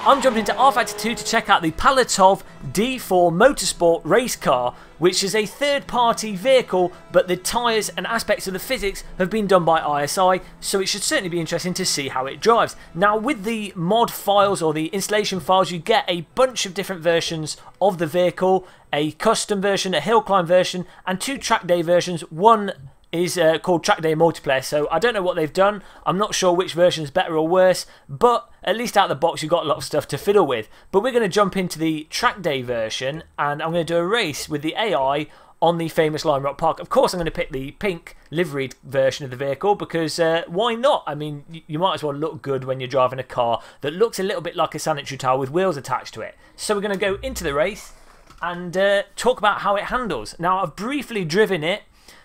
I'm jumping into RFactor 2 to check out the Palatov D4 Motorsport race car, which is a third-party vehicle, but the tyres and aspects of the physics have been done by ISI, so it should certainly be interesting to see how it drives. Now, with the mod files or the installation files, you get a bunch of different versions of the vehicle, a custom version, a hill climb version, and 2 track day versions. One is called Track Day Multiplayer, so I don't know what they've done. I'm not sure which version is better or worse, but at least out of the box you've got a lot of stuff to fiddle with. But we're going to jump into the Track Day version, and I'm going to do a race with the AI on the famous Lime Rock Park. Of course I'm going to pick the pink liveried version of the vehicle, because why not? I mean, you might as well look good when you're driving a car that looks a little bit like a sanitary towel with wheels attached to it. So we're going to go into the race and talk about how it handles. Now, I've briefly driven it,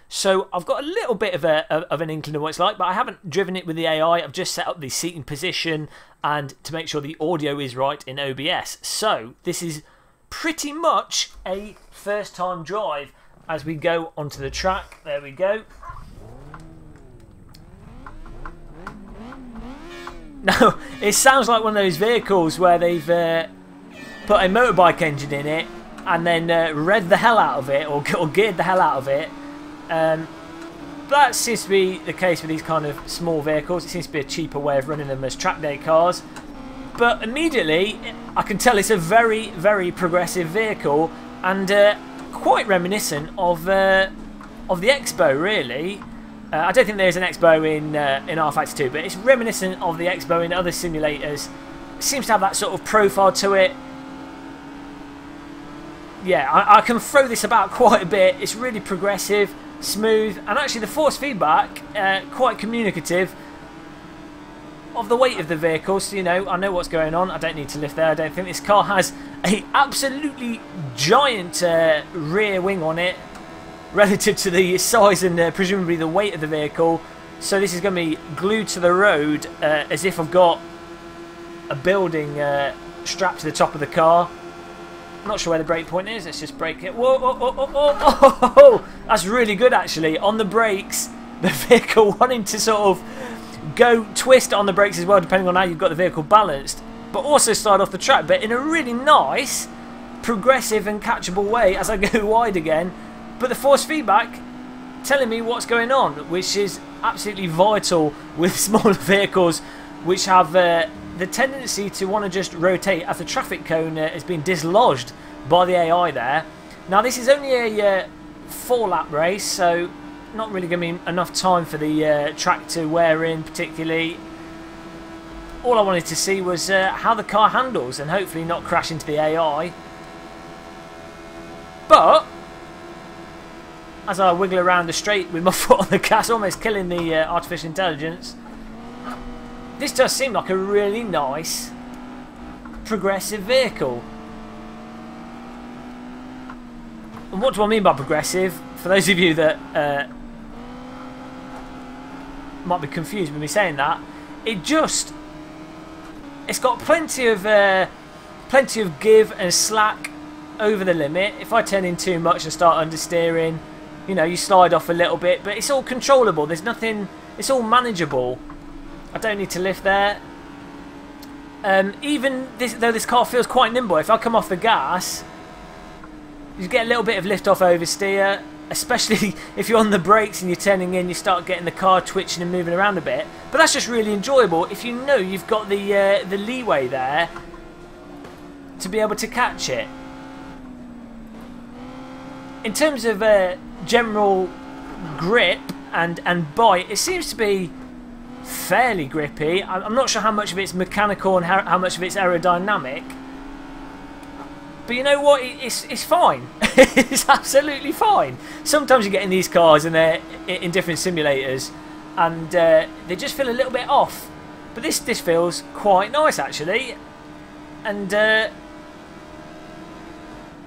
so I've got a little bit of an inkling of what it's like, but I haven't driven it with the AI. I've just set up the seating position and to make sure the audio is right in OBS. So this is pretty much a first time drive as we go onto the track. There we go. Now, it sounds like one of those vehicles where they've put a motorbike engine in it and then revved the hell out of it, or geared the hell out of it. That seems to be the case with these kind of small vehicles. It seems to be a cheaper way of running them as track day cars. But immediately, I can tell it's a very, very progressive vehicle, and quite reminiscent of the Expo, really. I don't think there's an Expo in RFactor 2, but it's reminiscent of the Expo in other simulators. It seems to have that sort of profile to it. Yeah, I can throw this about quite a bit. It's really progressive, smooth, and actually the force feedback quite communicative of the weight of the vehicle. So, you know, I know what's going on. I don't need to lift there. I don't think this car has a absolutely giant rear wing on it relative to the size and presumably the weight of the vehicle. So this is going to be glued to the road as if I've got a building strapped to the top of the car. Not sure where the brake point is. Let's just brake it. Whoa, whoa, whoa, whoa, whoa, whoa. That's really good, actually. On the brakes, the vehicle wanting to sort of go twist on the brakes as well, depending on how you've got the vehicle balanced, but also slide off the track, but in a really nice, progressive and catchable way as I go wide again. But the force feedback telling me what's going on, which is absolutely vital with smaller vehicles, which have the tendency to want to just rotate as the traffic cone has been dislodged by the AI there. Now, this is only a 4-lap race, so not really going to be enough time for the track to wear in particularly. All I wanted to see was how the car handles and hopefully not crash into the AI. But as I wiggle around the straight with my foot on the gas, almost killing the artificial intelligence, this does seem like a really nice, progressive vehicle. And what do I mean by progressive? For those of you that might be confused with me saying that, it's got plenty of give and slack over the limit. If I turn in too much and start understeering, you know, you slide off a little bit, but it's all controllable. There's nothing. It's all manageable. I don't need to lift there. Even though this car feels quite nimble, if I come off the gas, you get a little bit of lift off oversteer, especially if you're on the brakes and you're turning in, you start getting the car twitching and moving around a bit. But that's just really enjoyable if you know you've got the leeway there to be able to catch it. In terms of general grip and bite, it seems to be fairly grippy. I'm not sure how much of it's mechanical and how much of it's aerodynamic, but you know what, it's fine. It's absolutely fine. Sometimes you get in these cars and they're in different simulators and they just feel a little bit off, but this feels quite nice actually, and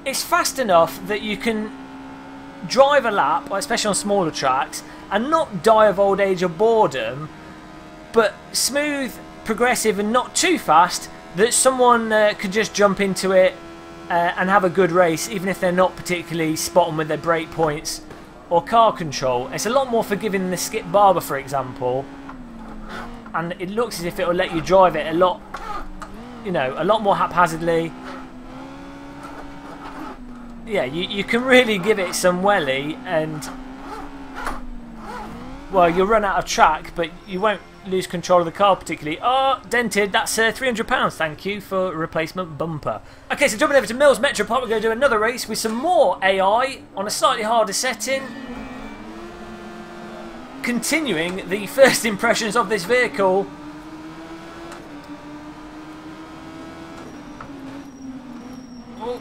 it's fast enough that you can drive a lap, especially on smaller tracks, and not die of old age or boredom, but smooth, progressive and not too fast that someone could just jump into it and have a good race, even if they're not particularly spot on with their brake points or car control. It's a lot more forgiving than the Skip Barber, for example, and it looks as if it will let you drive it a lot you know, a lot more haphazardly. Yeah, you can really give it some welly and, well, you'll run out of track, but you won't lose control of the car particularly. Oh, dented, that's £300, thank you for a replacement bumper. Okay, so jumping over to Mills Metro Park, we're going to do another race with some more AI on a slightly harder setting. Continuing the first impressions of this vehicle. Oh,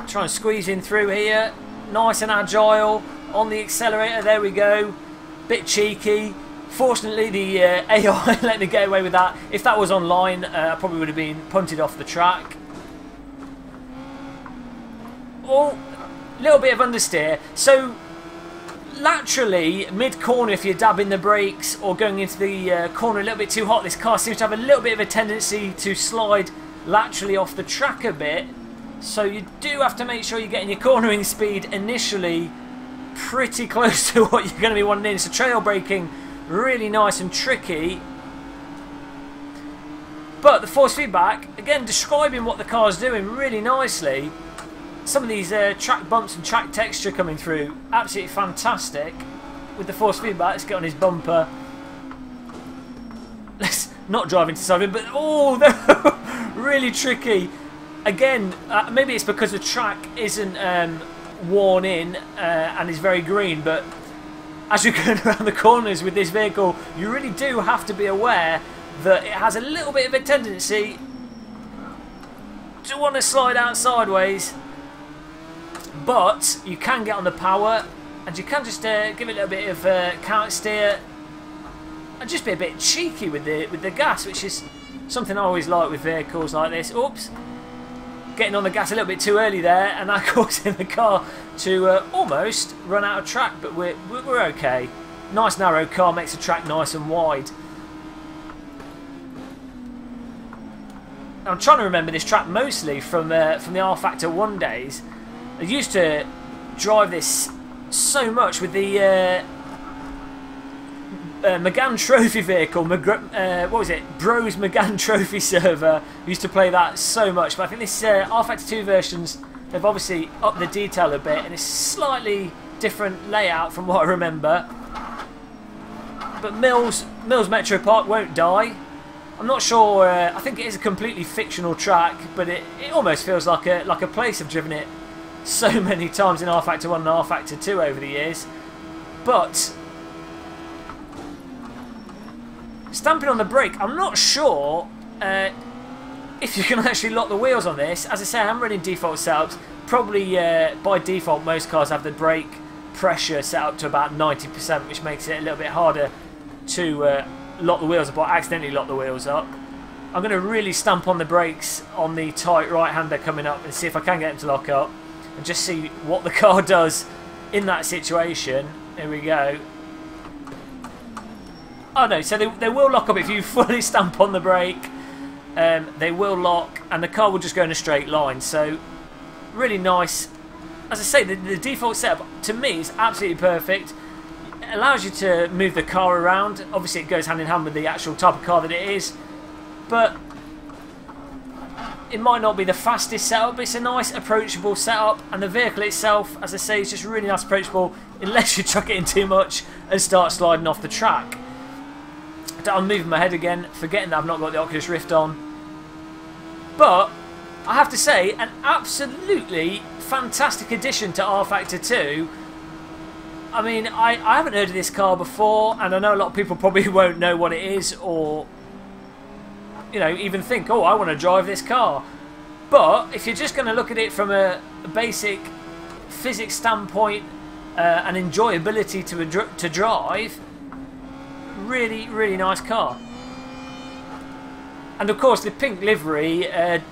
try and squeeze in through here. Nice and agile on the accelerator, there we go. Bit cheeky. Fortunately, the AI let me get away with that. If that was online, I probably would have been punted off the track. Oh, little bit of understeer. So, laterally, mid-corner, if you're dabbing the brakes or going into the corner a little bit too hot, this car seems to have a little bit of a tendency to slide laterally off the track a bit. So you do have to make sure you're getting your cornering speed initially pretty close to what you're going to be wanting in. So trail braking, really nice and tricky. But the force feedback, again, describing what the car's doing really nicely. Some of these track bumps and track texture coming through, absolutely fantastic. With the force feedback, let's get on his bumper. Let's not drive into something, but oh, they're really tricky. Again, maybe it's because the track isn't worn in and is very green, but as you're going around the corners with this vehicle, you really do have to be aware that it has a little bit of a tendency to want to slide out sideways. But you can get on the power, and you can just give it a little bit of counter steer, and just be a bit cheeky with the gas, which is something I always like with vehicles like this. Oops, getting on the gas a little bit too early there, and that causing the car to almost run out of track. But we're okay. Nice narrow car makes the track nice and wide. I'm trying to remember this track mostly from the RFactor 1 days. I used to drive this so much with the McGann Trophy vehicle. What was it? Bros McGann Trophy server. Used to play that so much. But I think this RFactor 2 versions, they've obviously upped the detail a bit, and it's slightly different layout from what I remember. But Mills Metro Park won't die. I'm not sure. I think it is a completely fictional track, but it almost feels like a place. I've driven it so many times in RFactor 1 and RFactor 2 over the years. But stamping on the brake, I'm not sure if you can actually lock the wheels on this. As I say, I'm running default setups. Probably by default most cars have the brake pressure set up to about 90%, which makes it a little bit harder to lock the wheels up or accidentally lock the wheels up. I'm going to really stamp on the brakes on the tight right-hander coming up and see if I can get them to lock up and just see what the car does in that situation. Here we go. Oh no, so they will lock up if you fully stamp on the brake. They will lock and the car will just go in a straight line. So really nice. As I say, the default setup to me is absolutely perfect. It allows you to move the car around. Obviously it goes hand in hand with the actual type of car that it is. But it might not be the fastest setup, but it's a nice approachable setup, and the vehicle itself, as I say, is just really nice approachable unless you chuck it in too much and start sliding off the track. I'm moving my head again, forgetting that I've not got the Oculus Rift on. But I have to say, an absolutely fantastic addition to RFactor 2. I mean, I haven't heard of this car before, and I know a lot of people probably won't know what it is, or you know, even think, oh, I want to drive this car. But if you're just going to look at it from a basic physics standpoint and enjoyability to drive, really, really nice car. And of course, the pink livery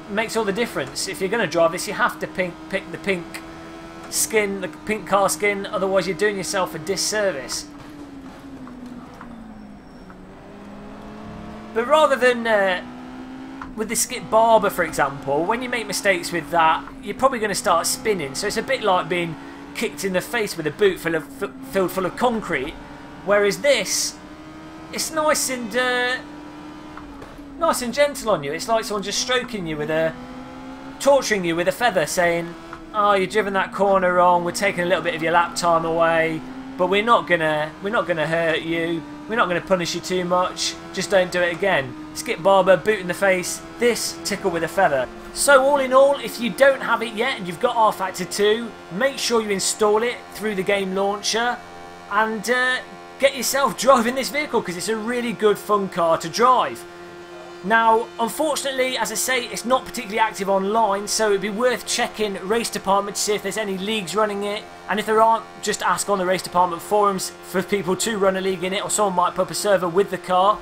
makes all the difference. If you're going to drive this, you have to pick the pink skin, the pink car skin, otherwise you're doing yourself a disservice. But rather than with the skip barber, for example, when you make mistakes with that, you're probably going to start spinning. So it's a bit like being kicked in the face with a boot filled full of concrete. Whereas this, it's nice and nice and gentle on you. It's like someone just stroking you with torturing you with a feather, saying, "Oh, you've driven that corner wrong. We're taking a little bit of your lap time away, but we're not gonna hurt you. We're not gonna punish you too much. Just don't do it again." Skip barber, boot in the face. This, tickle with a feather. So all in all, if you don't have it yet and you've got RFactor 2, make sure you install it through the game launcher and get yourself driving this vehicle, because it's a really good fun car to drive. Now, unfortunately, as I say, it's not particularly active online, so it'd be worth checking race department to see if there's any leagues running it, and if there aren't, just ask on the race department forums for people to run a league in it, or someone might put up a server with the car.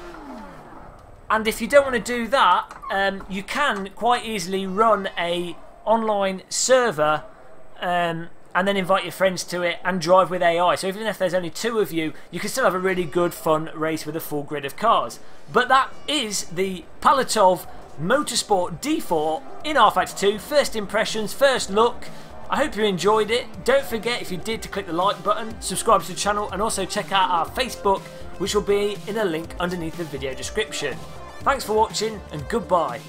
And if you don't want to do that, you can quite easily run a online server and then invite your friends to it and drive with AI. So even if there's only 2 of you, you can still have a really good fun race with a full grid of cars. But that is the Palatov Motorsport D4 in RFactor 2. First impressions, first look. I hope you enjoyed it. Don't forget, if you did, to click the like button, subscribe to the channel, and also check out our Facebook, which will be in a link underneath the video description. Thanks for watching, and goodbye.